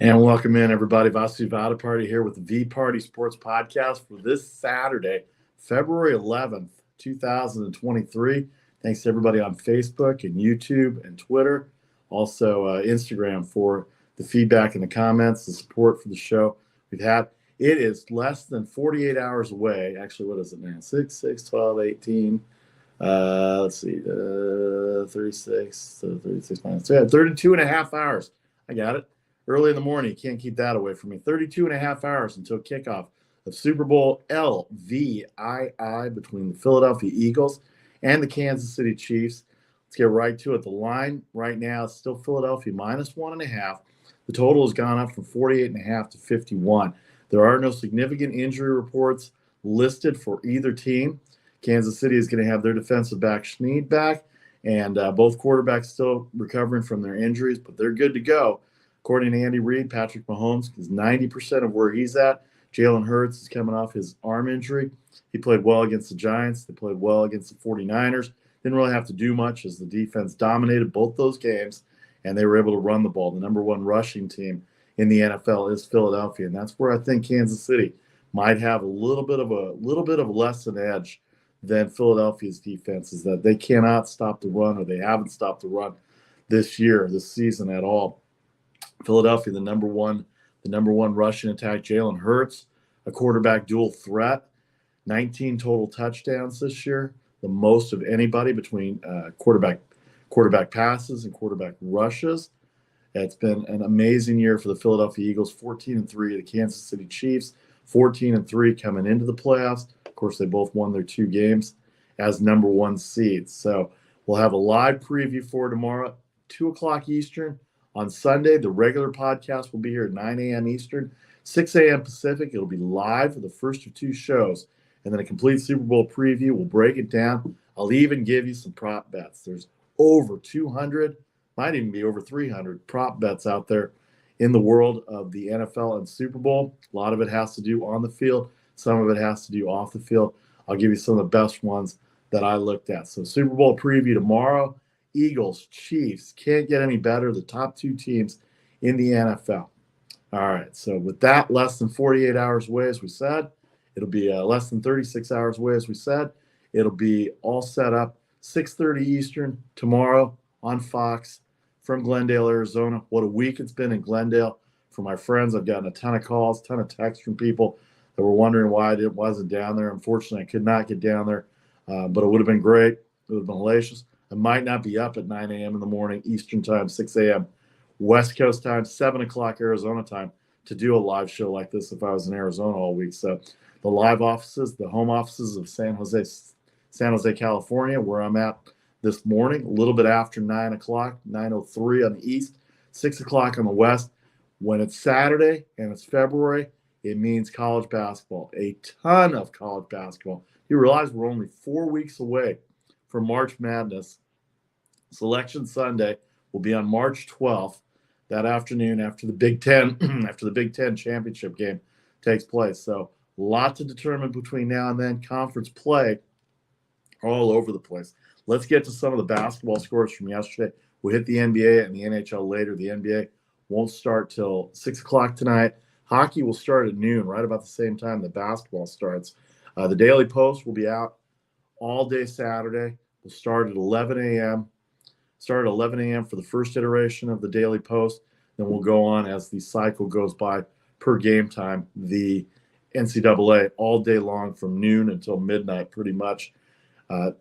And welcome in, everybody. Vasu Vaddiparty here with the VPartySports Podcast for this Saturday, February 11th, 2023. Thanks to everybody on Facebook and YouTube and Twitter, also Instagram for the feedback and the comments, the support for the show we've had. It is less than 48 hours away. Actually, what is it now? 6, 6, 12, 18. Let's see, 36, 36 minus 32 and a half hours. I got it. Early in the morning, you can't keep that away from me. 32 and a half hours until kickoff of Super Bowl LVII between the Philadelphia Eagles and the Kansas City Chiefs. Let's get right to it. The line right now is still Philadelphia minus 1.5. The total has gone up from 48.5 to 51. There are no significant injury reports listed for either team. Kansas City is going to have their defensive back Schneid back, and both quarterbacks still recovering from their injuries, but they're good to go. According to Andy Reid, Patrick Mahomes is 90% of where he's at. Jalen Hurts is coming off his arm injury. He played well against the Giants. They played well against the 49ers. Didn't really have to do much as the defense dominated both those games, and they were able to run the ball. The number one rushing team in the NFL is Philadelphia, and that's where I think Kansas City might have a little bit of less an edge than Philadelphia's defense, is that they cannot stop the run, or they haven't stopped the run this season at all. Philadelphia, the number one rushing attack. Jalen Hurts, a quarterback dual threat, 19 total touchdowns this year, the most of anybody between quarterback passes and quarterback rushes. It's been an amazing year for the Philadelphia Eagles, 14-3. The Kansas City Chiefs, 14-3 coming into the playoffs. Of course, they both won their 2 games as number 1 seeds. So we'll have a live preview for tomorrow, 2 o'clock Eastern. On Sunday, the regular podcast will be here at 9 a.m. Eastern, 6 a.m. Pacific. It'll be live for the first of 2 shows, and then a complete Super Bowl preview. We'll break it down. I'll even give you some prop bets. There's over 200, might even be over 300 prop bets out there in the world of the NFL and Super Bowl. A lot of it has to do on the field. Some of it has to do off the field. I'll give you some of the best ones that I looked at. So Super Bowl preview tomorrow. Eagles, Chiefs, can't get any better. The top 2 teams in the NFL. All right, so with that, less than 48 hours away, as we said. It'll be less than 36 hours away, as we said. It'll be all set up 6:30 Eastern tomorrow on Fox from Glendale, Arizona. What a week it's been in Glendale. For my friends, I've gotten a ton of calls, ton of texts from people that were wondering why I wasn't down there. Unfortunately, I could not get down there, but it would have been great. It would have been hellacious. I might not be up at 9 a.m. in the morning, Eastern time, 6 a.m. West Coast time, 7 o'clock Arizona time to do a live show like this if I was in Arizona all week. So the live offices, the home offices of San Jose, California, where I'm at this morning, a little bit after 9 o'clock, 9:03 on the East, 6 o'clock on the West. When it's Saturday and it's February, it means college basketball, a ton of college basketball. You realize we're only 4 weeks away from March Madness. Selection Sunday will be on March 12th, that afternoon after the Big Ten championship game takes place. So a lot to determine between now and then. Conference play all over the place. Let's get to some of the basketball scores from yesterday. We'll hit the NBA and the NHL later. The NBA won't start till 6 o'clock tonight. Hockey will start at noon, right about the same time the basketball starts. The Daily Post will be out all day Saturday. We'll start at 11 a.m. Start at 11 a.m. for the first iteration of the Daily Post. Then we'll go on as the cycle goes by per game time. The NCAA all day long from noon until midnight, pretty much.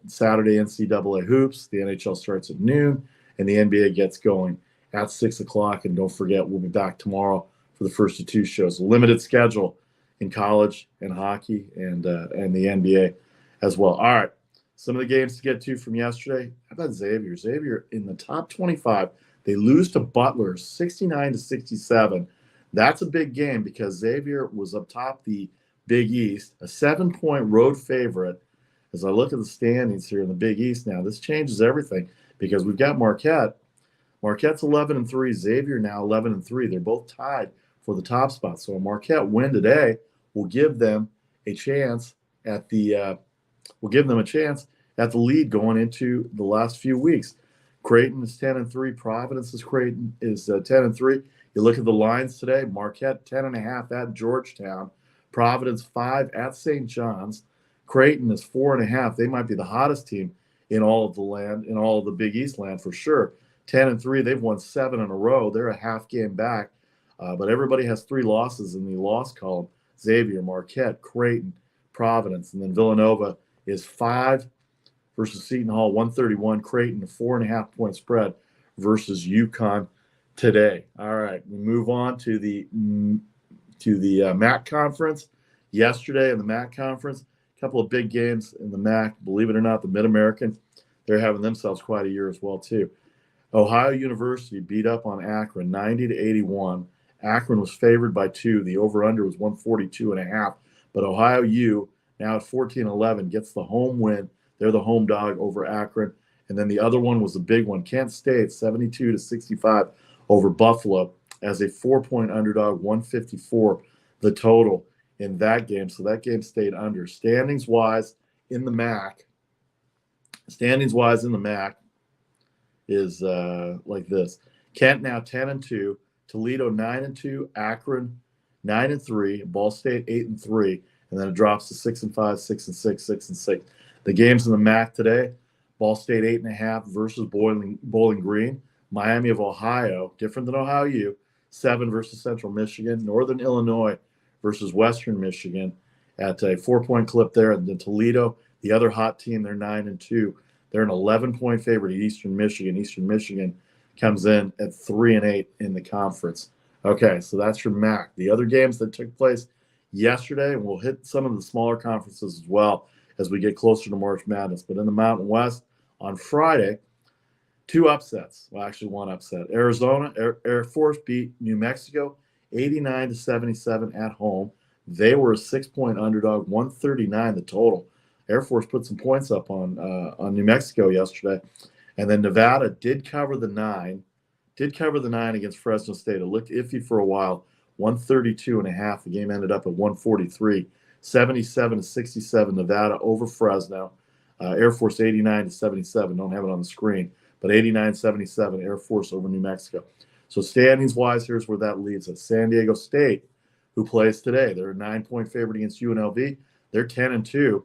Saturday NCAA hoops. The NHL starts at noon, and the NBA gets going at 6 o'clock. And don't forget, we'll be back tomorrow for the first of 2 shows. Limited schedule in college and hockey and the NBA as well. All right. Some of the games to get to from yesterday. How about Xavier? Xavier in the top 25. They lose to Butler 69-67. That's a big game because Xavier was up top the Big East, a 7-point road favorite. As I look at the standings here in the Big East now, this changes everything because we've got Marquette. Marquette's 11-3. Xavier now 11-3. They're both tied for the top spot. So a Marquette win today will give them a chance at the lead going into the last few weeks. Creighton is 10-3. Providence is 10-3. You look at the lines today, Marquette 10.5 at Georgetown, Providence 5 at St. John's, Creighton is 4.5. They might be the hottest team in all of the land, in all of the Big East land for sure. 10-3, they've won 7 in a row. They're a half game back, but everybody has 3 losses in the loss column. Xavier, Marquette, Creighton, Providence, and then Villanova is 5 versus Seton Hall, 131. Creighton, a 4.5-point spread versus UConn today. All right, we move on to the MAC conference. Yesterday in the MAC conference, a couple of big games in the MAC. Believe it or not, the Mid-American, they're having themselves quite a year as well too. Ohio University beat up on Akron 90-81. Akron was favored by 2. The over-under was 142.5. But Ohio U, now at 14-11, gets the home win. They're the home dog over Akron. And then the other one was the big one. Kent State, 72-65 over Buffalo as a 4-point underdog, 154 the total in that game. So that game stayed under. Standings-wise in the MAC is like this. Kent now 10-2, Toledo 9-2, Akron 9-3, Ball State 8-3, and then it drops to 6-5, 6-6, 6-6. The games in the MAC today: Ball State 8.5 versus Bowling Green. Miami of Ohio, different than Ohio U, 7 versus Central Michigan. Northern Illinois versus Western Michigan at a 4-point clip there. And then Toledo, the other hot team, they're 9-2. They're an 11-point favorite at Eastern Michigan. Eastern Michigan comes in at 3-8 in the conference. Okay, so that's your MAC. The other games that took place yesterday, and we'll hit some of the smaller conferences as well as we get closer to March Madness. But in the Mountain West on Friday, 2 upsets. Well, actually 1 upset. Arizona Air Force beat New Mexico 89-77 at home. They were a 6-point underdog, 139 the total. Air Force put some points up on New Mexico yesterday. And then Nevada did cover the 9 against Fresno State. It looked iffy for a while, 132.5. The game ended up at 143. 77-67 Nevada over Fresno. Air Force 89-77. Don't have it on the screen, but 89-77 Air Force over New Mexico. So standings-wise, here's where that leaves us. San Diego State, who plays today, they're a 9-point favorite against UNLV. They're 10-2.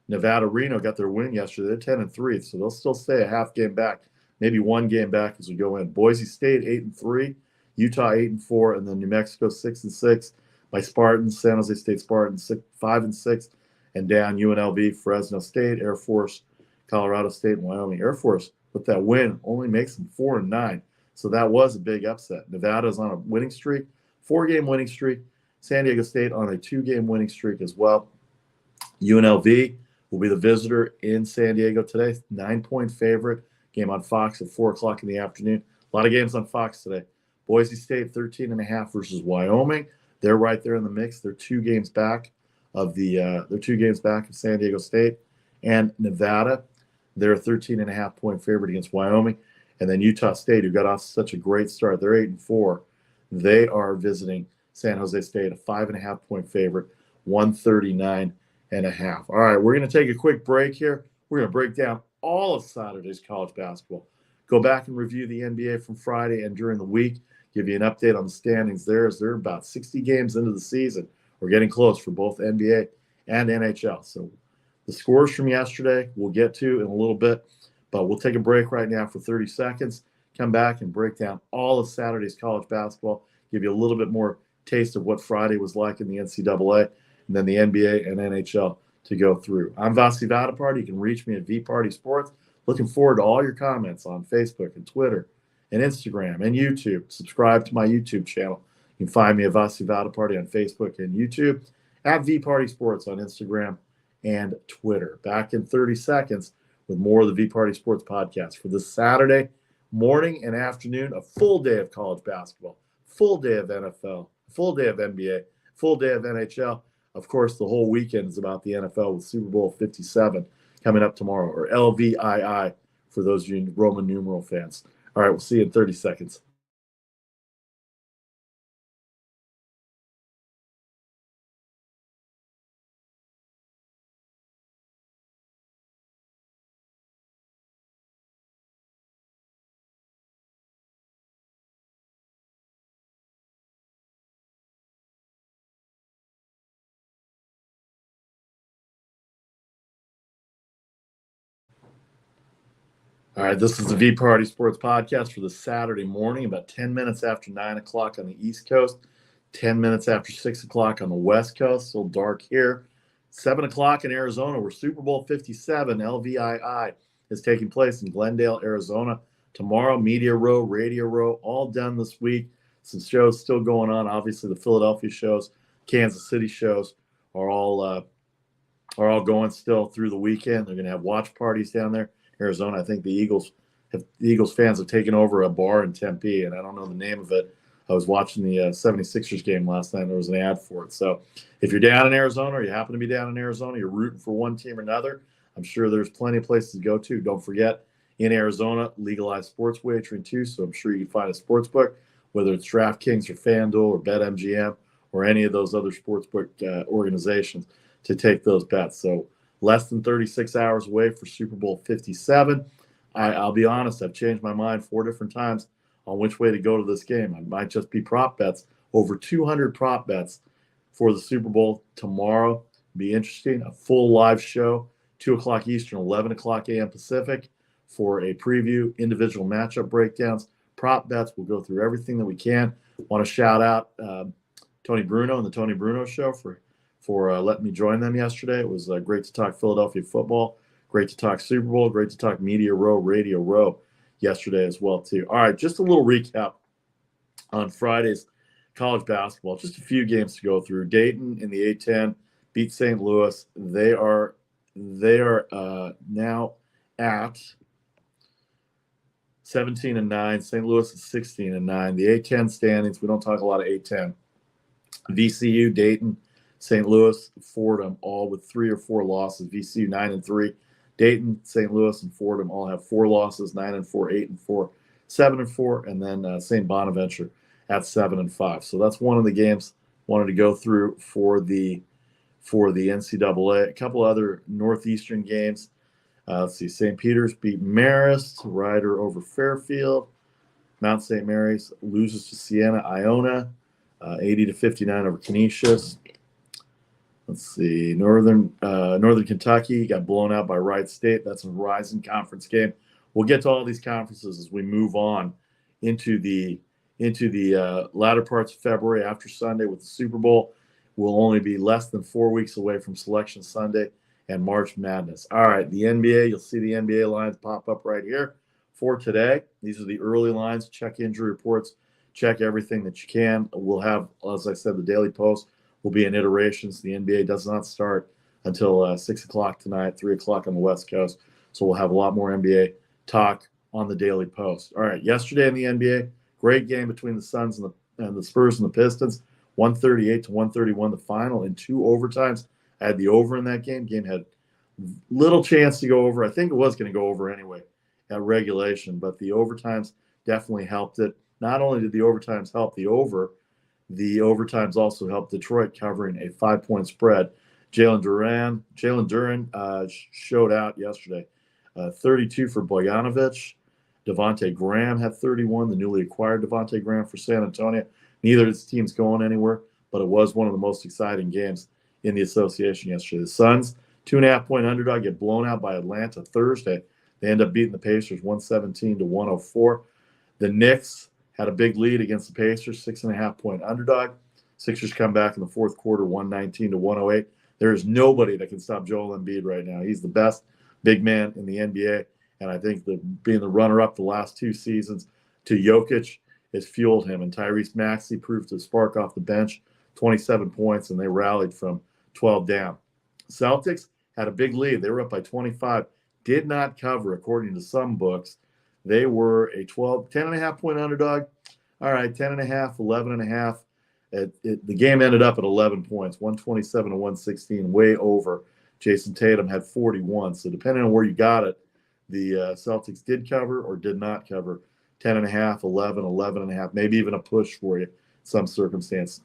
Nevada Reno got their win yesterday. They're 10-3, so they'll still stay a half game back, maybe 1 game back as we go in. Boise State 8-3, Utah 8-4, and then New Mexico 6-6 by Spartans. San Jose State Spartans 5-6, and down UNLV, Fresno State, Air Force, Colorado State, and Wyoming. Air Force with that win only makes them 4-9, so that was a big upset. Nevada's on a winning streak, 4-game winning streak. San Diego State on a 2-game winning streak as well. UNLV will be the visitor in San Diego today. 9-point favorite. Game on Fox at 4 o'clock in the afternoon. A lot of games on Fox today. Boise State 13.5 versus Wyoming. They're right there in the mix. They're 2 games back of San Diego State. And Nevada, they're a 13.5-point favorite against Wyoming. And then Utah State, who got off such a great start, they're 8-4. They are visiting San Jose State, a 5.5-point favorite, 139.5. All right, we're going to take a quick break here. We're going to break down all of Saturday's college basketball. Go back and review the NBA from Friday and during the week. Give you an update on the standings there, as they're about 60 games into the season. We're getting close for both NBA and NHL. So the scores from yesterday we'll get to in a little bit, but we'll take a break right now for 30 seconds, come back and break down all of Saturday's college basketball, give you a little bit more taste of what Friday was like in the NCAA, and then the NBA and NHL to go through. I'm Vasu Vaddiparty. You can reach me at VPartySports. Looking forward to all your comments on Facebook and Twitter and Instagram and YouTube. Subscribe to my YouTube channel. You can find me at Vasu Vaddiparty on Facebook and YouTube, at VPartySports on Instagram and Twitter. Back in 30 seconds with more of the VPartySports Podcast for this Saturday morning and afternoon, a full day of college basketball, full day of NFL, full day of NBA, full day of NHL. Of course, the whole weekend is about the NFL with Super Bowl 57 coming up tomorrow, or LVII for those of you Roman numeral fans. All right, we'll see you in 30 seconds. All right, this is the VPartySports Podcast for this Saturday morning, about 10 minutes after 9 o'clock on the East Coast, 10 minutes after 6 o'clock on the West Coast. Still dark here. 7 o'clock in Arizona, where Super Bowl 57, LVII, is taking place in Glendale, Arizona. Tomorrow, Media Row, Radio Row, all done this week. Some shows still going on. Obviously, the Philadelphia shows, Kansas City shows are all going still through the weekend. They're going to have watch parties down there. Arizona, I think the Eagles fans have taken over a bar in Tempe, and I don't know the name of it. I was watching the 76ers game last night, and there was an ad for it. So if you're down in Arizona or you happen to be down in Arizona, you're rooting for one team or another, I'm sure there's plenty of places to go to. Don't forget, in Arizona, legalized sports wagering too, so I'm sure you can find a sports book, whether it's DraftKings or FanDuel or BetMGM or any of those other sportsbook organizations to take those bets. So less than 36 hours away for Super Bowl 57. I'll be honest, I've changed my mind 4 different times on which way to go to this game. It might just be prop bets. Over 200 prop bets for the Super Bowl tomorrow. Be interesting. A full live show, 2 o'clock Eastern, 11 o'clock a.m. Pacific, for a preview, individual matchup breakdowns, prop bets. We'll go through everything that we can. Want to shout out Tony Bruno and the Tony Bruno Show for letting me join them yesterday. It was great to talk Philadelphia football, great to talk Super Bowl, great to talk Media Row, Radio Row yesterday as well, too. All right, just a little recap on Friday's college basketball. Just a few games to go through. Dayton in the A-10 beat St. Louis. They are now at 17-9. St. Louis is 16-9. The A-10 standings, we don't talk a lot of A-10. VCU, Dayton, St. Louis, Fordham, all with 3 or 4 losses. VCU 9-3. Dayton, St. Louis, and Fordham all have 4 losses: 9-4, 8-4, 7-4, and then St. Bonaventure at 7-5. So that's one of the games wanted to go through for the NCAA. A couple other Northeastern games. Let's see. St. Peter's beat Marist. Ryder over Fairfield. Mount St. Mary's loses to Siena Iona, 80-59 over Canisius. Let's see. Northern Kentucky got blown out by Wright State. That's a Horizon Conference game. We'll get to all these conferences as we move on into the latter parts of February after Sunday with the Super Bowl. We'll only be less than 4 weeks away from Selection Sunday and March Madness. All right, the NBA. You'll see the NBA lines pop up right here for today. These are the early lines. Check injury reports. Check everything that you can. We'll have, as I said, the Daily Post will be in iterations. The NBA does not start until 6 o'clock tonight, 3 o'clock on the West Coast. So we'll have a lot more NBA talk on the Daily Post. All right, yesterday in the NBA, great game between the Suns and the Spurs and the Pistons, 138-131 the final in 2 overtimes. I had the over in that game. Game had little chance to go over. I think it was going to go over anyway at regulation, but the overtimes definitely helped it. Not only did the overtimes help the over, the overtimes also helped Detroit covering a 5-point spread. Jalen Duren showed out yesterday. 32 for Bogdanovic. Devontae Graham had 31, the newly acquired Devontae Graham for San Antonio. Neither of his teams going anywhere, but it was one of the most exciting games in the association yesterday. The Suns, 2.5-point underdog, get blown out by Atlanta Thursday. They end up beating the Pacers 117-104. The Knicks had a big lead against the Pacers, 6.5-point underdog. Sixers come back in the fourth quarter, 119-108. There is nobody that can stop Joel Embiid right now. He's the best big man in the NBA, and I think being the runner-up the last 2 seasons to Jokic has fueled him. And Tyrese Maxey proved to spark off the bench, 27 points, and they rallied from 12 down. Celtics had a big lead. They were up by 25, did not cover, according to some books. They were a 10.5-point underdog. All right, 10.5, 11.5. The game ended up at 11 points, 127-116, way over. Jason Tatum had 41. So depending on where you got it, the Celtics did cover or did not cover. 10.5, 11, 11.5, maybe even a push for you in some circumstance.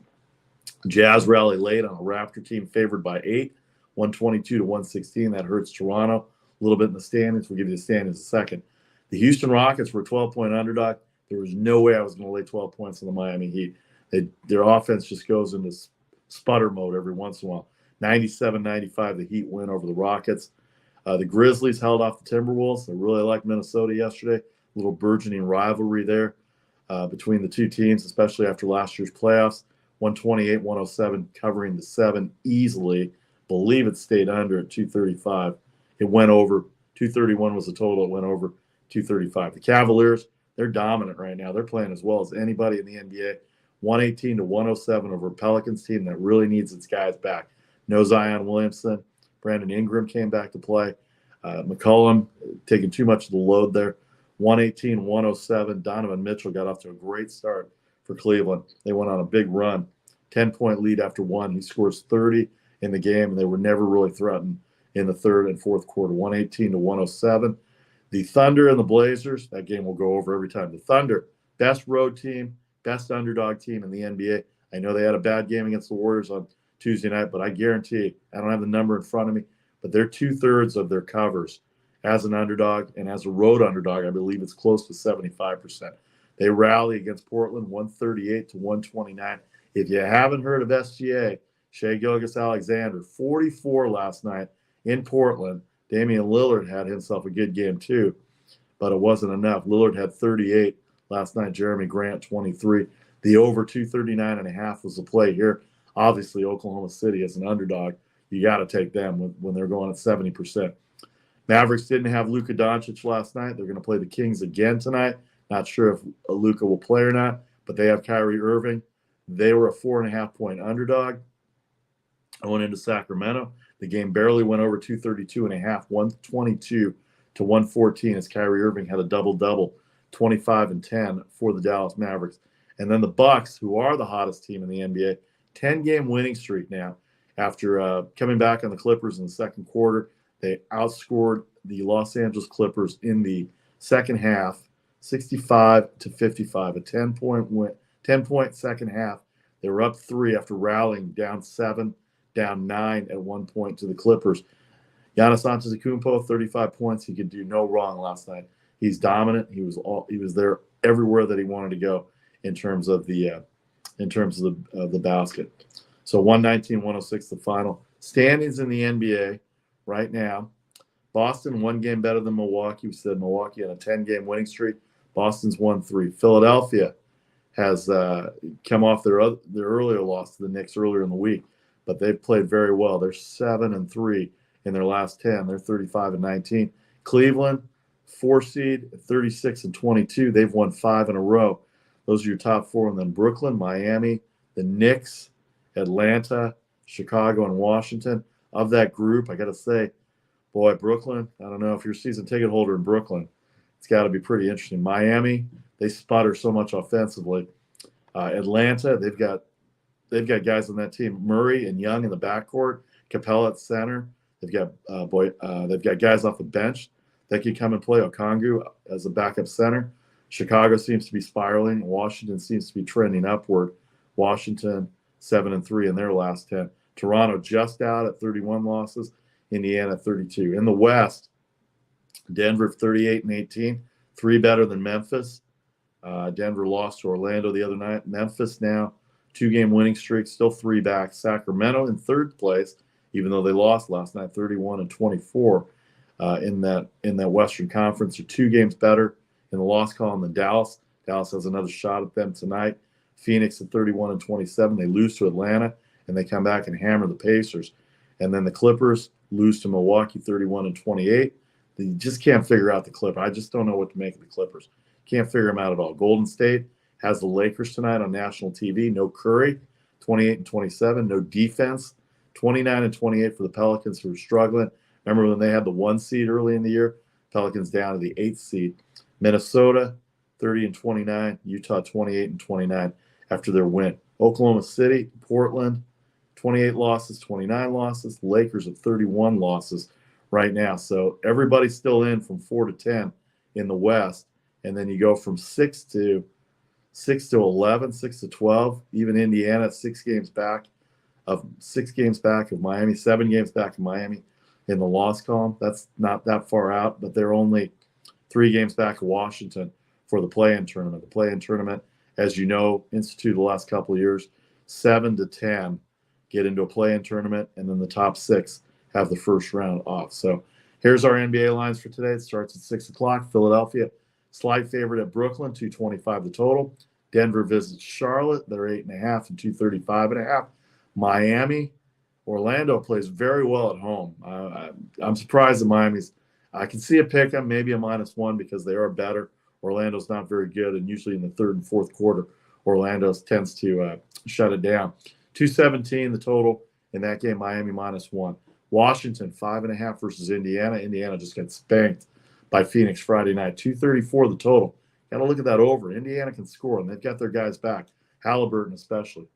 Jazz rally late on a Raptor team favored by 8, 122-116. That hurts Toronto a little bit in the standings. We'll give you the standings in a second. The Houston Rockets were a 12-point underdog. There was no way I was going to lay 12 points on the Miami Heat. Their offense just goes into sputter mode every once in a while. 97-95, the Heat win over the Rockets. The Grizzlies held off the Timberwolves. I really liked Minnesota yesterday. A little burgeoning rivalry there between the two teams, especially after last year's playoffs. 128-107, covering the 7 easily. Believe it stayed under at 235. It went over. 231 was the total. It went over 235. The Cavaliers, they're dominant right now. They're playing as well as anybody in the NBA. 118-107 over a Pelicans team that really needs its guys back. No Zion Williamson. Brandon Ingram came back to play. McCollum taking too much of the load there. 118-107. Donovan Mitchell got off to a great start for Cleveland. They went on a big run. 10-point lead after one. He scores 30 in the game, and they were never really threatened in the third and fourth quarter. 118-107. The Thunder and the Blazers, that game will go over every time. The Thunder, best road team, best underdog team in the NBA. I know they had a bad game against the Warriors on Tuesday night, but I guarantee, I don't have the number in front of me, but they're 2/3 of their covers as an underdog, and as a road underdog, I believe it's close to 75%. They rally against Portland 138-129. If you haven't heard of SGA, Shai Gilgeous-Alexander, 44 last night in Portland. Damian Lillard had himself a good game too, but it wasn't enough. Lillard had 38 last night. Jeremy Grant, 23. The over 239.5 was the play here. Obviously, Oklahoma City as an underdog, you got to take them when they're going at 70%. Mavericks didn't have Luka Doncic last night. They're going to play the Kings again tonight. Not sure if Luka will play or not, but they have Kyrie Irving. They were a 4.5-point underdog going into Sacramento. The game barely went over 232.5, 122-114 as Kyrie Irving had a double-double, 25 and 10 for the Dallas Mavericks. And then the Bucks, who are the hottest team in the NBA, 10-game winning streak now. After coming back on the Clippers in the second quarter, they outscored the Los Angeles Clippers in the second half, 65-55, a 10-point win, 10-point second half. They were up 3 after rallying down 7, down 9 at one point to the Clippers. Giannis Antetokounmpo, 35 points. He could do no wrong last night. He's dominant. He was there everywhere that he wanted to go in terms of the basket. So 119-106 the final. Standings in the NBA right now. Boston 1 game better than Milwaukee. We said Milwaukee on a 10-game winning streak. Boston's won 3. Philadelphia has come off their earlier loss to the Knicks earlier in the week, but they've played very well. They're 7-3 in their last 10. They're 35-19. Cleveland, 4 seed, 36-22. They've won 5 in a row. Those are your top 4. And then Brooklyn, Miami, the Knicks, Atlanta, Chicago, and Washington. Of that group, I got to say, boy, Brooklyn, I don't know if you're a season ticket holder in Brooklyn, it's got to be pretty interesting. Miami, they sputter so much offensively. Atlanta, they've got guys on that team, Murray and Young in the backcourt, Capella at center. They've got guys off the bench that can come and play. Okongwu as a backup center. Chicago seems to be spiraling. Washington seems to be trending upward. Washington 7-3 in their last 10. Toronto just out at 31 losses. Indiana 32. In the West, Denver 38-18, 3 better than Memphis. Denver lost to Orlando the other night. Memphis now 2-game winning streak, still 3 back. Sacramento in third place, even though they lost last night, 31-24 in that Western Conference. They're 2 games better in the loss column than Dallas. Dallas has another shot at them tonight. Phoenix at 31-27. They lose to Atlanta, and they come back and hammer the Pacers. And then the Clippers lose to Milwaukee 31-28. You just can't figure out the Clippers. I just don't know what to make of the Clippers. Can't figure them out at all. Golden State has the Lakers tonight on national TV. No Curry, 28-27. No defense, 29-28 for the Pelicans, who are struggling. Remember when they had the 1 seed early in the year? Pelicans down to the 8th seed. Minnesota, 30-29. Utah, 28-29 after their win. Oklahoma City, Portland, 28 losses, 29 losses. Lakers at 31 losses right now. So everybody's still in from 4 to 10 in the West. And then you go from 6 to 11, 6 to 12. Even Indiana, 6 games back of Miami, 7 games back of Miami in the loss column. That's not that far out, but they're only 3 games back of Washington for the play-in tournament. The play-in tournament, as you know, instituted the last couple of years, 7 to 10 get into a play-in tournament, and then the top 6 have the first round off. So Here's our NBA lines for today. It starts at 6 o'clock. Philadelphia, slight favorite at Brooklyn, 225 the total. Denver visits Charlotte. They're 8.5 and 235.5. Miami, Orlando plays very well at home. I'm surprised at Miami's. I can see a pick 'em, maybe a -1 because they are better. Orlando's not very good, and usually in the third and fourth quarter, Orlando tends to shut it down. 217 the total in that game. Miami -1. Washington 5.5 versus Indiana. Indiana just got spanked by Phoenix Friday night. 234 the total. Got to look at that over. Indiana can score, and they've got their guys back. Halliburton especially.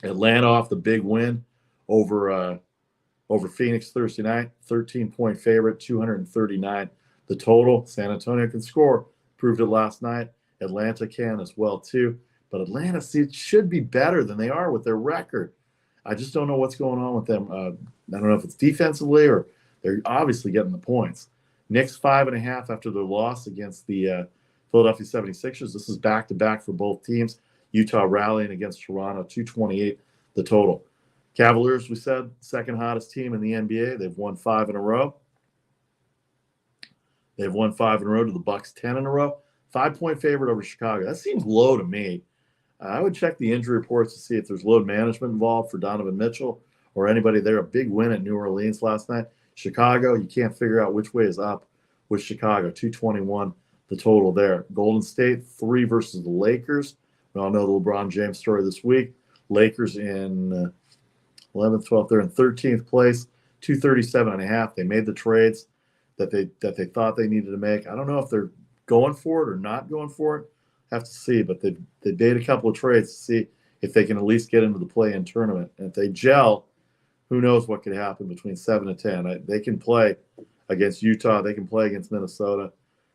Atlanta off the big win over Phoenix Thursday night. 13-point favorite. 239 the total. San Antonio can score. Proved it last night. Atlanta can as well too. But Atlanta should be better than they are with their record. I just don't know what's going on with them. I don't know if it's defensively or they're obviously getting the points. Knicks 5.5 after their loss against the Philadelphia 76ers. This is back-to-back for both teams. Utah rallying against Toronto, 228 the total. Cavaliers, we said, second hottest team in the NBA. They've won 5 in a row. They've won 5 in a row to the Bucks, 10 in a row. 5-point favorite over Chicago. That seems low to me. I would check the injury reports to see if there's load management involved for Donovan Mitchell or anybody there. A big win at New Orleans last night. Chicago, you can't figure out which way is up with Chicago. 221 the total there. Golden State, 3 versus the Lakers. We all know the LeBron James story this week. Lakers in 11th, 12th. They're in 13th place. 237.5. They made the trades that they thought they needed to make. I don't know if they're going for it or not going for it. Have to see, but they made a couple of trades to see if they can at least get into the play-in tournament. And if they gel, who knows what could happen between 7 and 10. They can play against Utah. They can play against Minnesota.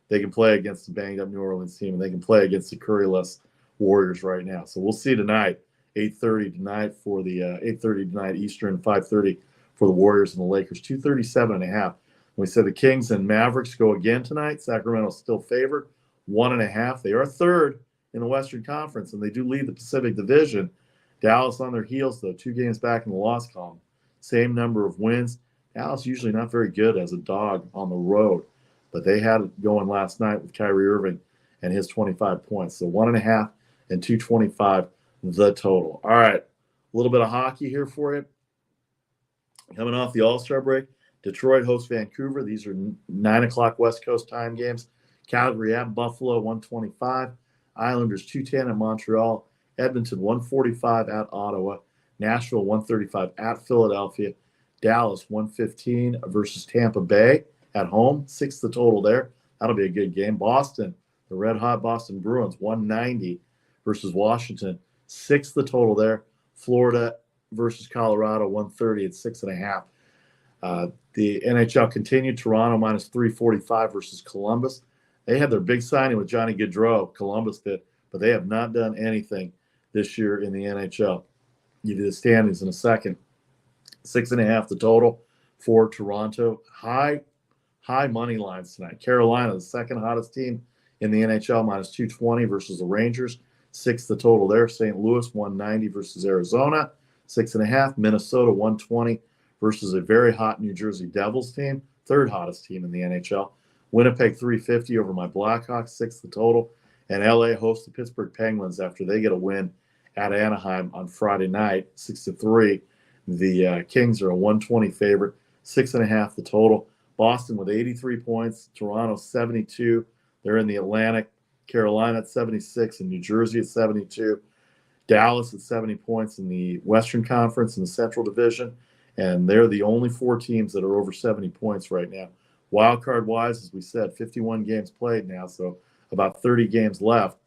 They can play against the banged-up New Orleans team, and they can play against the Curry-less Warriors right now. So we'll see tonight, 8:30 tonight for the 8:30 tonight Eastern, 5:30 for the Warriors and the Lakers. 237.5. We said the Kings and Mavericks go again tonight. Sacramento's still favored. 1.5. They are third in the Western Conference, and they do lead the Pacific Division. Dallas on their heels, though, 2 games back in the loss column. Same number of wins. Dallas usually not very good as a dog on the road, but they had it going last night with Kyrie Irving and his 25 points. So 1.5 and 225 the total. All right, a little bit of hockey here for you. Coming off the All-Star break, Detroit hosts Vancouver. These are 9 o'clock West Coast time games. Calgary at Buffalo, 125. Islanders, 210 at Montreal. Edmonton, 145 at Ottawa. Nashville, 135 at Philadelphia. Dallas, 115 versus Tampa Bay at home. 6 the total there. That'll be a good game. Boston, the red-hot Boston Bruins, 190 versus Washington. 6 the total there. Florida versus Colorado, 130 at 6.5. The NHL continued. Toronto -345 versus Columbus. They had their big signing with Johnny Gaudreau, Columbus did, but they have not done anything this year in the NHL. You do the standings in a second. 6.5 the total for Toronto. High money lines tonight. Carolina, the second hottest team in the NHL, -220 versus the Rangers. 6 the total there. St. Louis, 190 versus Arizona. 6.5. Minnesota, 120 versus a very hot New Jersey Devils team. Third hottest team in the NHL. Winnipeg 350 over my Blackhawks, 6 the total. And LA hosts the Pittsburgh Penguins after they get a win at Anaheim on Friday night, 6-3. The Kings are a 120 favorite, 6.5 the total. Boston with 83 points, Toronto 72. They're in the Atlantic. Carolina at 76 and New Jersey at 72. Dallas at 70 points in the Western Conference in the Central Division. And they're the only 4 teams that are over 70 points right now. Wild card wise, as we said, 51 games played now, so about 30 games left.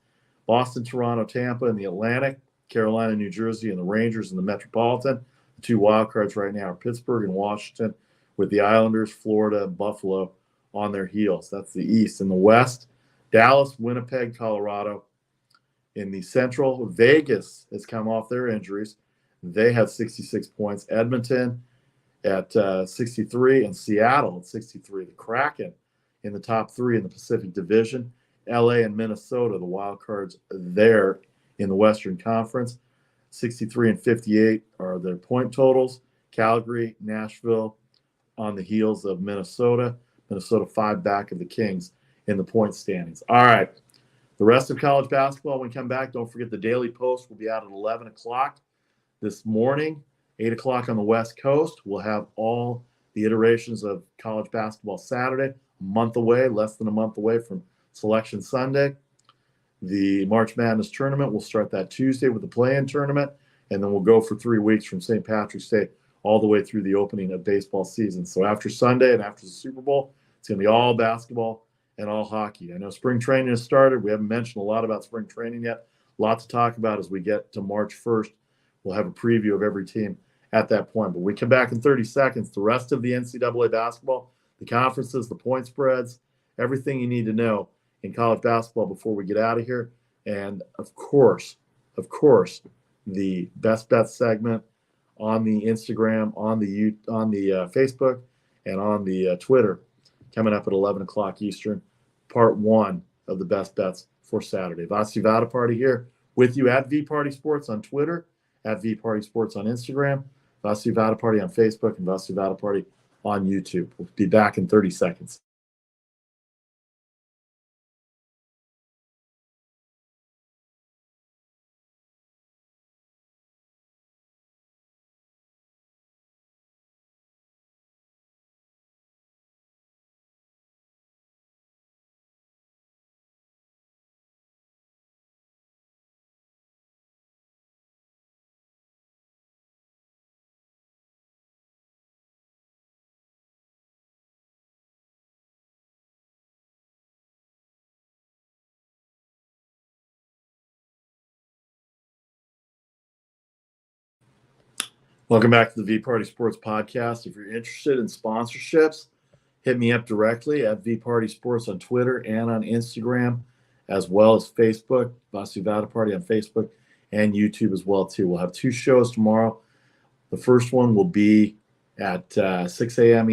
Boston, Toronto, Tampa in the Atlantic, Carolina, New Jersey, and the Rangers in the Metropolitan. The 2 wild cards right now are Pittsburgh and Washington, with the Islanders, Florida, and Buffalo on their heels. That's the East. In the West, Dallas, Winnipeg, Colorado. In the Central, Vegas has come off their injuries. They have 66 points. Edmonton at 63 and Seattle at 63. The Kraken in the top 3 in the Pacific Division. LA and Minnesota, the wild cards there in the Western Conference. 63 and 58 are their point totals. Calgary, Nashville, on the heels of Minnesota. Minnesota 5 back of the Kings in the point standings. All right. The rest of college basketball, when we come back, don't forget the Daily Post will be out at 11 o'clock this morning, 8 o'clock on the West Coast. We'll have all the iterations of college basketball Saturday, a month away, less than a month away from Selection Sunday. The March Madness tournament, we'll start that Tuesday with the play-in tournament, and then we'll go for 3 weeks from St. Patrick's Day all the way through the opening of baseball season. So after Sunday and after the Super Bowl, it's going to be all basketball and all hockey. I know spring training has started. We haven't mentioned a lot about spring training yet. A lot to talk about as we get to March 1st. We'll have a preview of every team at that point. But we come back in 30 seconds. The rest of the NCAA basketball, the conferences, the point spreads, everything you need to know in college basketball before we get out of here. And, of course, the Best Bets segment on the Instagram, on the Facebook, and on the Twitter coming up at 11 o'clock Eastern, part 1 of the Best Bets for Saturday. Vasu Vaddiparty here with you at VPartySports on Twitter, at VPartySports on Instagram, Vasu Vaddiparty on Facebook, and Vasu Vaddiparty on YouTube. We'll be back in 30 seconds. Welcome back to the VParty Sports Podcast. If you're interested in sponsorships, hit me up directly at VParty Sports on Twitter and on Instagram, as well as Facebook, Vasu Vaddiparty on Facebook and YouTube as well, too. We'll have 2 shows tomorrow. The first one will be at 6 a.m.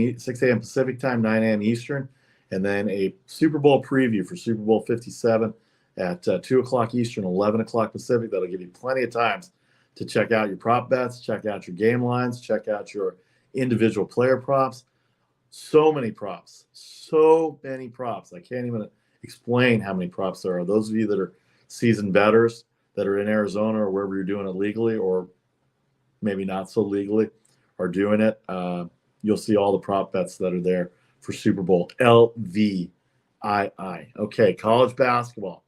Pacific time, 9 a.m. Eastern, and then a Super Bowl preview for Super Bowl 57 at 2 o'clock Eastern, 11 o'clock Pacific. That'll give you plenty of times to check out your prop bets, check out your game lines, check out your individual player props. So many props. I can't even explain how many props there are. Those of you that are seasoned bettors that are in Arizona or wherever you're doing it legally or maybe not so legally are doing it, you'll see all the prop bets that are there for Super Bowl LVII. Okay, college basketball.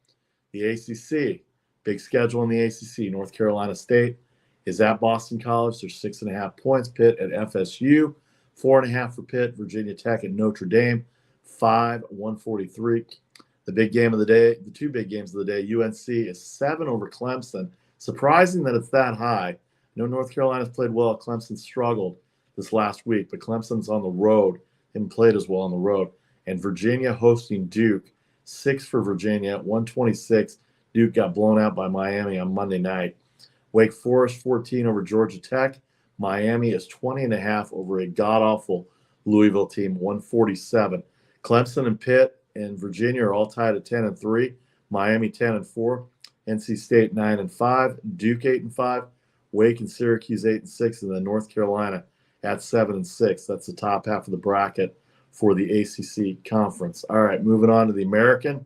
The ACC. Big schedule in the ACC. North Carolina State is at Boston College. There's 6.5 points. Pitt at FSU. 4.5 for Pitt. Virginia Tech at Notre Dame. 143. The big game of the day, the 2 big games of the day, UNC is 7 over Clemson. Surprising that it's that high. I know North Carolina's played well. Clemson struggled this last week, but Clemson's on the road and played as well on the road. And Virginia hosting Duke. 6 for Virginia at 126. Duke got blown out by Miami on Monday night. Wake Forest 14 over Georgia Tech. Miami is 20.5 over a god-awful Louisville team, 147. Clemson and Pitt and Virginia are all tied at 10-3. Miami 10-4. NC State 9-5. Duke 8-5. Wake and Syracuse 8-6, and then North Carolina at 7-6. That's the top half of the bracket for the ACC conference. All right, moving on to the American.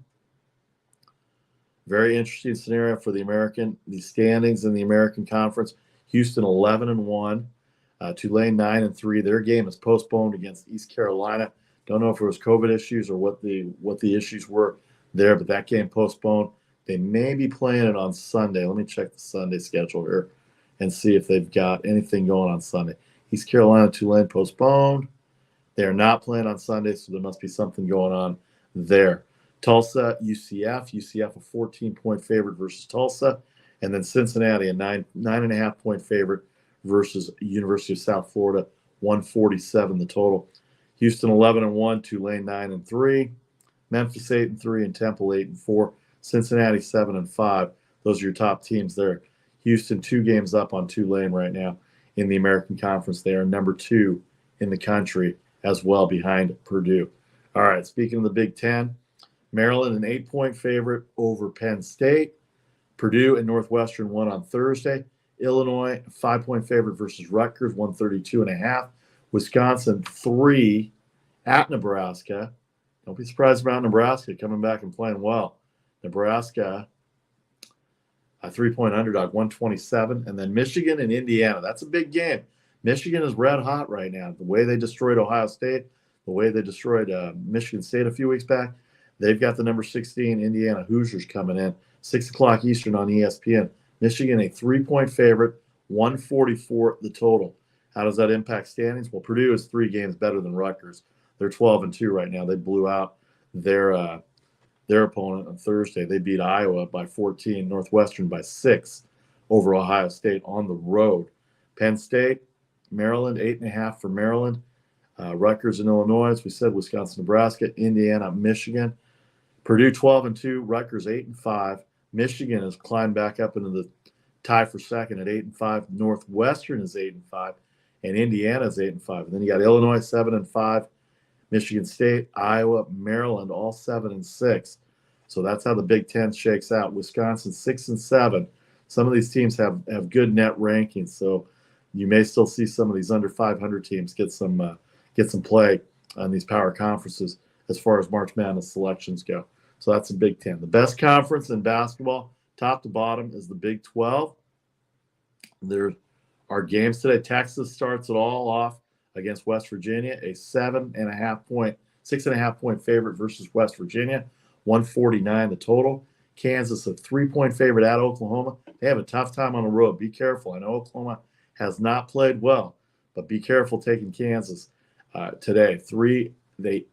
Very interesting scenario for the American. The standings in the American Conference: Houston 11-1, Tulane 9-3. Their game is postponed against East Carolina. Don't know if it was COVID issues or what the issues were there, but that game postponed. They may be playing it on Sunday. Let me check the Sunday schedule here and see if they've got anything going on Sunday. East Carolina, Tulane postponed. They are not playing on Sunday, so there must be something going on there. Tulsa, UCF a 14-point favorite versus Tulsa, and then Cincinnati a 9.5-point favorite versus University of South Florida, 147 the total. Houston 11-1, Tulane 9-3, Memphis 8-3, and Temple 8-4. Cincinnati 7-5. Those are your top teams there. Houston 2 games up on Tulane right now in the American Conference. They are number 2 in the country as well, behind Purdue. All right, speaking of the Big Ten, Maryland, an 8-point favorite over Penn State. Purdue and Northwestern won on Thursday. Illinois, a 5-point favorite versus Rutgers, 132.5. Wisconsin 3 at Nebraska. Don't be surprised about Nebraska coming back and playing well. Nebraska, a 3-point underdog, 127. And then Michigan and Indiana. That's a big game. Michigan is red hot right now. The way they destroyed Ohio State, the way they destroyed Michigan State a few weeks back, they've got the number 16 Indiana Hoosiers coming in. 6 o'clock Eastern on ESPN. Michigan, a 3-point favorite, 144 the total. How does that impact standings? Well, Purdue is 3 games better than Rutgers. They're 12-2 right now. They blew out their opponent on Thursday. They beat Iowa by 14, Northwestern by 6 over Ohio State on the road. Penn State, Maryland, 8.5 for Maryland. Rutgers and Illinois, as we said, Wisconsin, Nebraska, Indiana, Michigan. Purdue 12-2, Rutgers 8-5. Michigan has climbed back up into the tie for second at 8-5. Northwestern is 8-5, and Indiana is 8-5. And then you got Illinois 7-5, Michigan State, Iowa, Maryland, all 7-6. So that's how the Big Ten shakes out. Wisconsin 6-7. Some of these teams have good net rankings, so you may still see some of these under 500 teams get some play on these power conferences as far as March Madness selections go. So that's the Big Ten. The best conference in basketball, top to bottom, is the Big 12. There are games today. Texas starts it all off against West Virginia, a 6.5 point favorite versus West Virginia, 149 the total. Kansas, a 3-point favorite at Oklahoma. They have a tough time on the road. Be careful. I know Oklahoma has not played well, but be careful taking Kansas today. Who did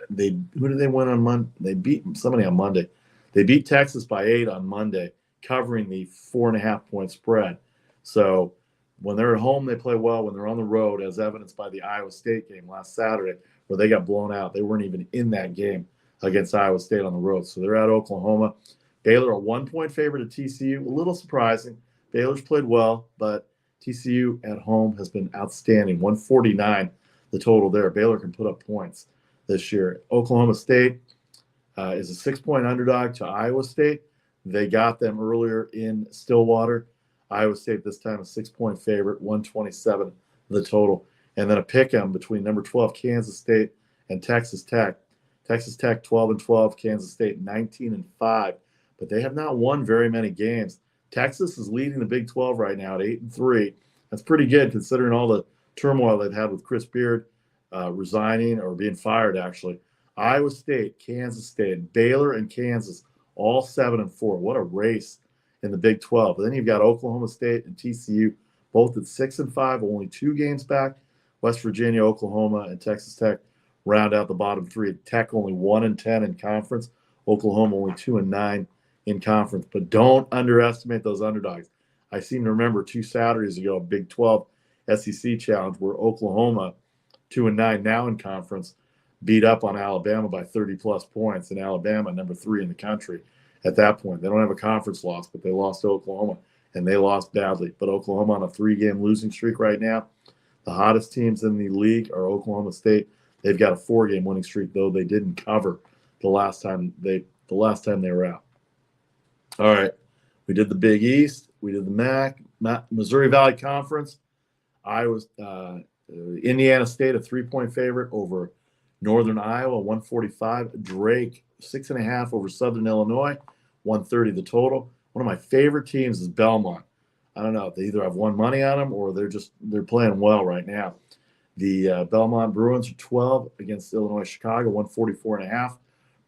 they win on Monday? They beat somebody on Monday. They beat Texas by 8 on Monday, covering the 4.5-point spread. So when they're at home, they play well. When they're on the road, as evidenced by the Iowa State game last Saturday, where they got blown out. They weren't even in that game against Iowa State on the road. So they're at Oklahoma. Baylor, a 1-point favorite at TCU. A little surprising. Baylor's played well, but TCU at home has been outstanding. 149 the total there. Baylor can put up points this year. Oklahoma State is a 6-point underdog to Iowa State. They got them earlier in Stillwater. Iowa State this time a 6-point favorite, 127 the total. And then a pick 'em between number 12 Kansas State and Texas Tech. Texas Tech 12-12, Kansas State 19-5, but they have not won very many games. Texas is leading the Big 12 right now at 8-3. That's pretty good considering all the turmoil they've had with Chris Beard resigning or being fired, actually. Iowa State, Kansas State, Baylor, and Kansas, all 7-4. What a race in the Big 12. But then you've got Oklahoma State and TCU, both at 6-5, only 2 games back. West Virginia, Oklahoma, and Texas Tech round out the bottom 3. Tech only 1-10 in conference. Oklahoma only 2-9 in conference. But don't underestimate those underdogs. I seem to remember 2 Saturdays ago, a Big 12 SEC challenge where Oklahoma, 2-9 now in conference, beat up on Alabama by 30-plus points. And Alabama, number 3 in the country at that point. They don't have a conference loss, but they lost to Oklahoma, and they lost badly. But Oklahoma on a 3-game losing streak right now. The hottest teams in the league are Oklahoma State. They've got a 4-game winning streak, though they didn't cover the last time they were out. All right, we did the Big East. We did the MAC, Missouri Valley Conference. Indiana State, a 3-point favorite over Northern Iowa, 145. Drake, 6.5 over Southern Illinois, 130 the total. One of my favorite teams is Belmont. I don't know. They either have won money on them or they're playing well right now. The Belmont Bruins are 12 against Illinois Chicago, 144.5.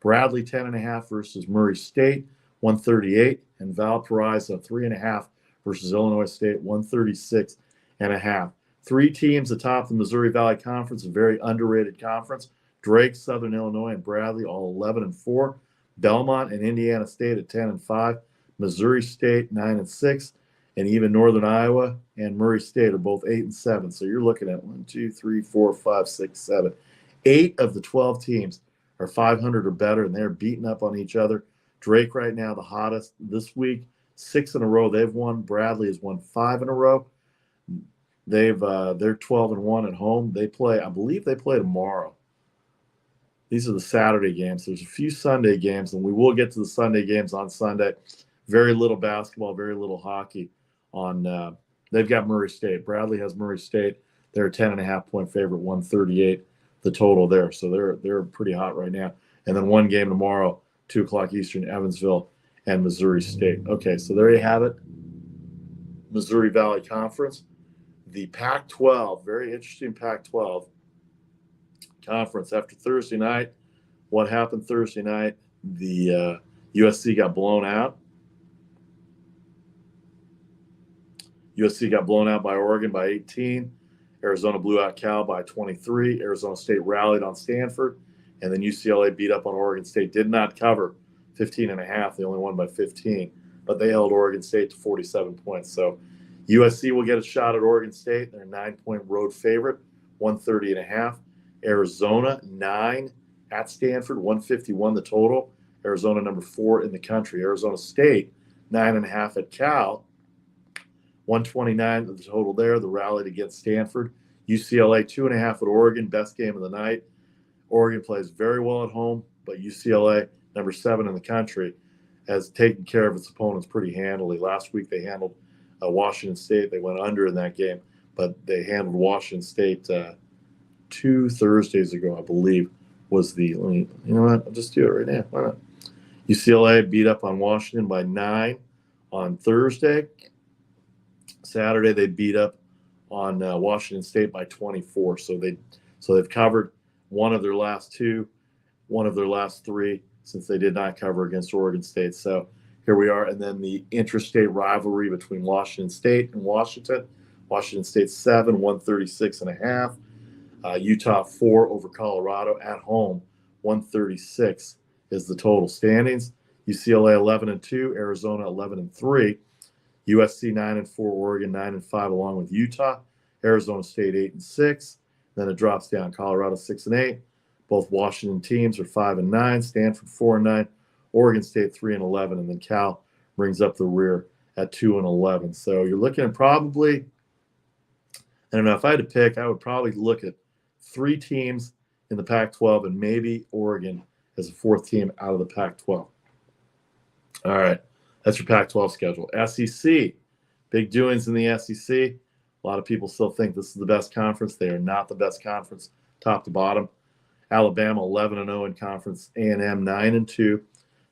Bradley 10.5 versus Murray State, 138. And Valparaiso 3.5 versus Illinois State, 136.5. 3 teams atop the Missouri Valley Conference, a very underrated conference. Drake, Southern Illinois, and Bradley all 11-4. Belmont and Indiana State at 10-5. Missouri State 9-6. And even Northern Iowa and Murray State are both 8-7. So you're looking at 1, 2, 3, 4, 5, 6, 7. 8 of the 12 teams are 500 or better, and they're beating up on each other. Drake right now, the hottest this week, 6 in a row. They've won. Bradley has won 5 in a row. They're 12-1 at home. I believe they play tomorrow. These are the Saturday games. There's a few Sunday games, and we will get to the Sunday games on Sunday. Very little basketball, very little hockey. They've got Murray State. Bradley has Murray State. They're a 10.5-point favorite, 138 the total there. So they're pretty hot right now. And then one game tomorrow, 2 o'clock Eastern, Evansville and Missouri State. Okay, so there you have it. Missouri Valley Conference. The Pac-12, very interesting Pac-12 conference. After Thursday night, what happened Thursday night? The USC got blown out. USC got blown out by Oregon by 18. Arizona blew out Cal by 23. Arizona State rallied on Stanford. And then UCLA beat up on Oregon State. Did not cover 15.5. They only won by 15. But they held Oregon State to 47 points. So USC will get a shot at Oregon State. They're a 9-point road favorite, 130.5. Arizona, 9 at Stanford, 151 the total. Arizona, number 4 in the country. Arizona State, 9.5 at Cal. 129 the total there. The rallied against Stanford. UCLA 2.5 at Oregon. Best game of the night. Oregon plays very well at home, but UCLA, number 7 in the country, has taken care of its opponents pretty handily. Last week they handled Washington State. They went under in that game, but they handled Washington State 2 Thursdays ago, I believe, was the. You know what? I'll just do it right now. Why not? UCLA beat up on Washington by 9 on Thursday. Saturday they beat up on Washington State by 24. So they've covered one of their last 2, one of their last 3 since they did not cover against Oregon State. So here we are. And then the interstate rivalry between Washington State and Washington. Washington State 7, 136.5. Utah 4 over Colorado at home, 136 is the total standings. UCLA 11-2, Arizona 11-3. USC 9-4, Oregon 9-5, along with Utah. Arizona State 8-6. Then it drops down. Colorado 6-8. Both Washington teams are 5-9. Stanford 4-9. Oregon State 3-11, and then Cal brings up the rear at 2-11. So you're looking at probably, I don't know, if I had to pick, I would probably look at 3 teams in the Pac-12 and maybe Oregon as a 4th team out of the Pac-12. All right. That's your Pac-12 schedule. SEC, big doings in the SEC. A lot of people still think this is the best conference. They are not the best conference, top to bottom. Alabama 11-0 in conference. A&M 9-2.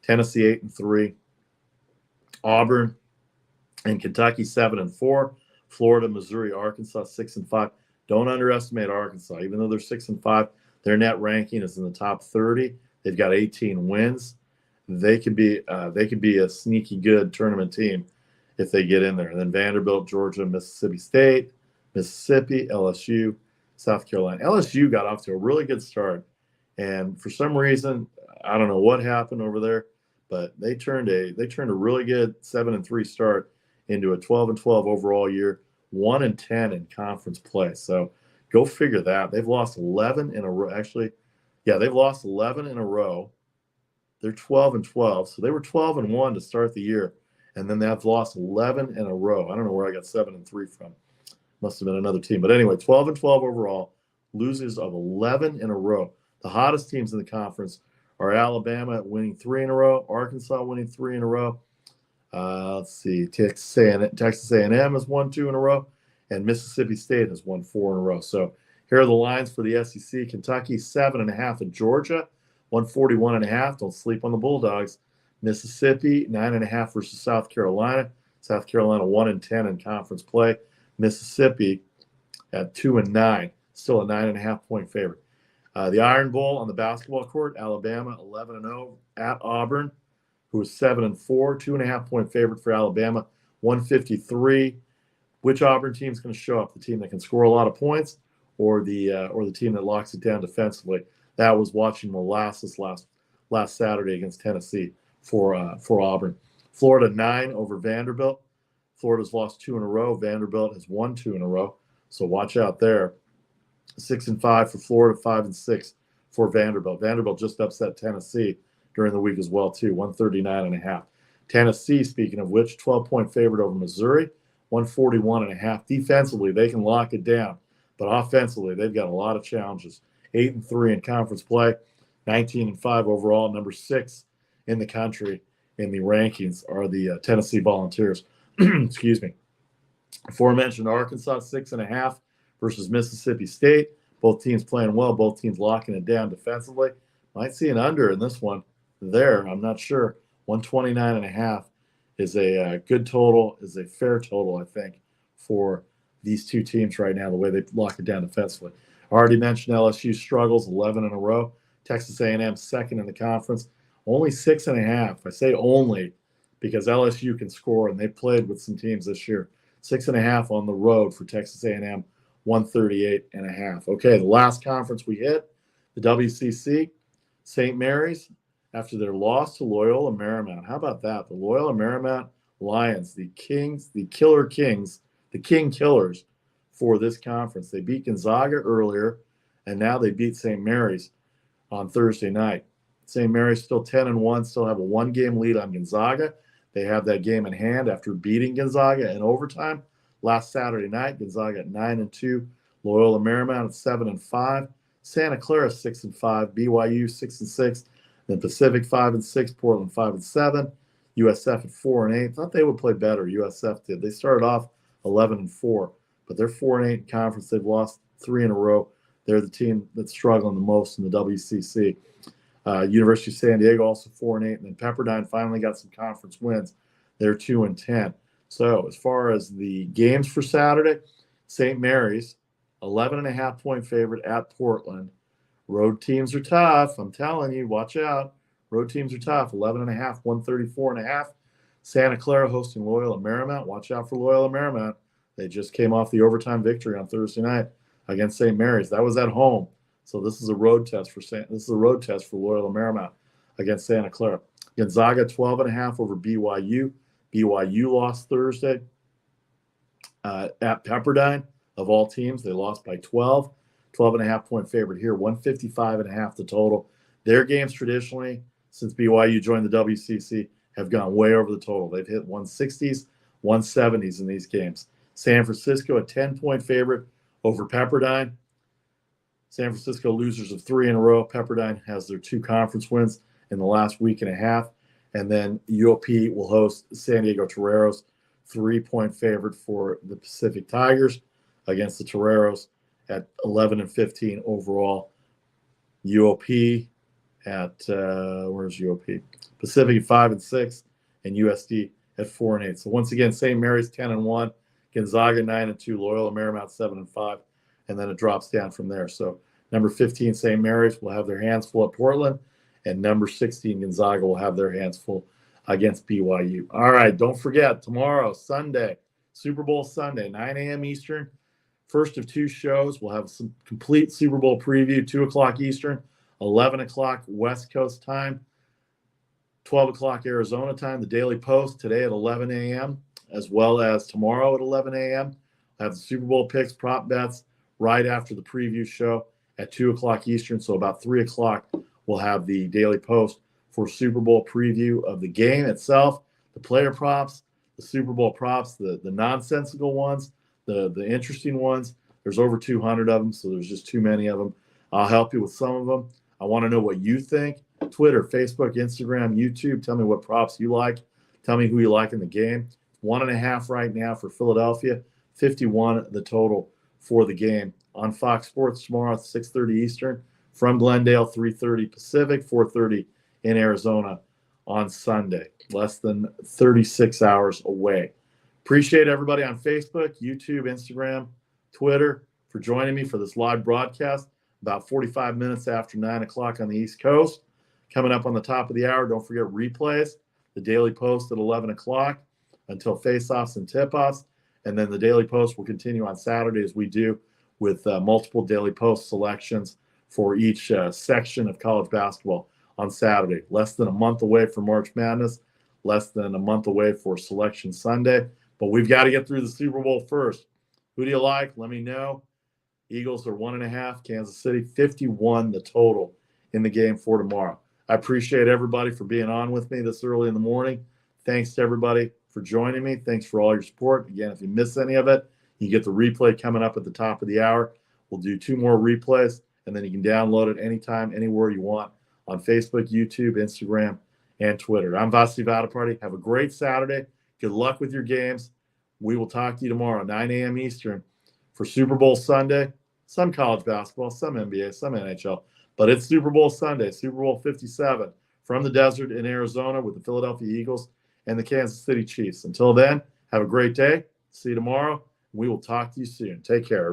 Tennessee 8-3. Auburn and Kentucky 7-4. Florida, Missouri, Arkansas 6-5. Don't underestimate Arkansas. Even though they're 6-5, their net ranking is in the top 30. They've got 18 wins. They could be a sneaky good tournament team if they get in there. And then Vanderbilt, Georgia, Mississippi State, Mississippi, LSU, South Carolina. LSU got off to a really good start, and for some reason, I don't know what happened over there, but they turned a really good 7-3 start into a 12-12 overall year, 1-10 in conference play. So go figure that. They've lost 11 in a row. Actually, yeah, they've lost 11 in a row. They're 12-12. So they were 12-1 to start the year, and then they've lost 11 in a row. I don't know where I got 7-3 from. Must have been another team. But anyway, 12-12 overall, losers of 11 in a row. The hottest teams in the conference are Alabama winning 3 in a row, Arkansas winning 3 in a row. Let's see, Texas A&M has won 2 in a row, and Mississippi State has won 4 in a row. So here are the lines for the SEC. Kentucky 7.5 at Georgia, 141.5. Don't sleep on the Bulldogs. Mississippi 9.5 versus South Carolina. South Carolina 1-10 in conference play. Mississippi at 2-9, still a 9.5-point favorite. The Iron Bowl on the basketball court, Alabama 11-0 at Auburn, who is 7-4, 2.5-point favorite for Alabama, 153. Which Auburn team is going to show up? The team that can score a lot of points, or the team that locks it down defensively? That was watching molasses last Saturday against Tennessee for Auburn. Florida 9 over Vanderbilt. Florida's lost 2 in a row. Vanderbilt has won 2 in a row. So watch out there. 6-5 for Florida, 5-6 for Vanderbilt. Vanderbilt just upset Tennessee during the week as well, too, 139.5. Tennessee, speaking of which, 12-point favorite over Missouri, 141.5. Defensively, they can lock it down. But offensively, they've got a lot of challenges. 8-3 in conference play, 19-5 overall. Number 6 in the country in the rankings are the Tennessee Volunteers. Excuse me. Aforementioned Arkansas 6.5 versus Mississippi State. Both teams playing well, both teams locking it down defensively. Might see an under in this one there. I'm not sure. 129.5 is a good total, is a fair total, I think, for these two teams right now, the way they lock it down defensively. I already mentioned LSU struggles 11 in a row. Texas A&M second in the conference, only 6.5. I say only because LSU can score, and they played with some teams this year. 6.5 on the road for Texas A&M, 138.5. Okay, the last conference we hit, the WCC, St. Mary's, after their loss to Loyola Marymount. How about that? The Loyola Marymount Lions, the Kings, the Killer Kings, the King Killers for this conference. They beat Gonzaga earlier, and now they beat St. Mary's on Thursday night. St. Mary's still 10-1, still have a one-game lead on Gonzaga. They have that game in hand after beating Gonzaga in overtime last Saturday night. Gonzaga at 9-2, Loyola Marymount at 7-5, Santa Clara 6-5, BYU 6-6, then Pacific 5-6, Portland 5-7, USF at 4-8. Thought they would play better. USF did. They started off 11-4, but they're 4-8 in conference. They've lost 3 in a row. They're the team that's struggling the most in the WCC. University of San Diego also 4-8, and then Pepperdine finally got some conference wins. They're 2-10. So as far as the games for Saturday, St. Mary's 11.5-point favorite at Portland. Road teams are tough. I'm telling you, watch out. Road teams are tough. 11.5, 134.5. Santa Clara hosting Loyola Marymount. Watch out for Loyola Marymount. They just came off the overtime victory on Thursday night against St. Mary's. That was at home. So this is a road test for Loyola Marymount against Santa Clara. Gonzaga 12.5 over BYU. BYU lost Thursday at Pepperdine. Of all teams, they lost by 12. 12.5-point favorite here. 155.5 the total. Their games traditionally, since BYU joined the WCC, have gone way over the total. They've hit 160s, 170s in these games. San Francisco, a 10-point favorite over Pepperdine. San Francisco losers of 3 in a row. Pepperdine has their 2 conference wins in the last week and a half. And then UOP will host San Diego Toreros, 3-point favorite for the Pacific Tigers against the Toreros at 11-15 overall. UOP at, where's UOP? Pacific at 5-6 and USD at 4-8. So once again, St. Mary's 10-1, Gonzaga 9-2, Loyola Marymount 7-5. And then it drops down from there. So number 15, St. Mary's, will have their hands full at Portland. And number 16, Gonzaga, will have their hands full against BYU. All right, don't forget, tomorrow, Sunday, Super Bowl Sunday, 9 a.m. Eastern. First of 2 shows. We'll have some complete Super Bowl preview, 2 o'clock Eastern, 11 o'clock West Coast time, 12 o'clock Arizona time. The Daily Post today at 11 a.m., as well as tomorrow at 11 a.m. Have the Super Bowl picks, prop bets, right after the preview show at 2 o'clock Eastern. So about 3 o'clock, we'll have the Daily Post for Super Bowl preview of the game itself, the player props, the Super Bowl props, the nonsensical ones, the interesting ones. There's over 200 of them, so there's just too many of them. I'll help you with some of them. I want to know what you think. Twitter, Facebook, Instagram, YouTube. Tell me what props you like. Tell me who you like in the game. 1.5 right now for Philadelphia. 51 the total for the game on Fox Sports tomorrow at 6:30 Eastern from Glendale, 3:30 Pacific, 4:30 in Arizona on Sunday. Less than 36 hours away. Appreciate everybody on Facebook, YouTube, Instagram, Twitter for joining me for this live broadcast about 45 minutes after 9 o'clock on the East Coast. Coming up on the top of the hour, don't forget replays, the Daily Post at 11 o'clock until face-offs and tip-offs. And then the Daily Post will continue on Saturday as we do with multiple Daily Post selections for each section of college basketball on Saturday. Less than a month away from March Madness, less than a month away for Selection Sunday. But we've got to get through the Super Bowl first. Who do you like? Let me know. Eagles are 1.5. Kansas City, 51 the total in the game for tomorrow. I appreciate everybody for being on with me this early in the morning. Thanks to everybody for joining me. Thanks for all your support. Again, if you miss any of it, you get the replay coming up at the top of the hour. We'll do 2 more replays, and then you can download it anytime, anywhere you want on Facebook, YouTube, Instagram, and Twitter. I'm Vasu Vaddiparty. Have a great Saturday. Good luck with your games. We will talk to you tomorrow, 9 a.m. Eastern, for for Super Bowl Sunday. Some college basketball, some NBA, some NHL. But it's Super Bowl Sunday, Super Bowl 57, from the desert in Arizona with the Philadelphia Eagles and the Kansas City Chiefs. Until then, have a great day. See you tomorrow. We will talk to you soon. Take care.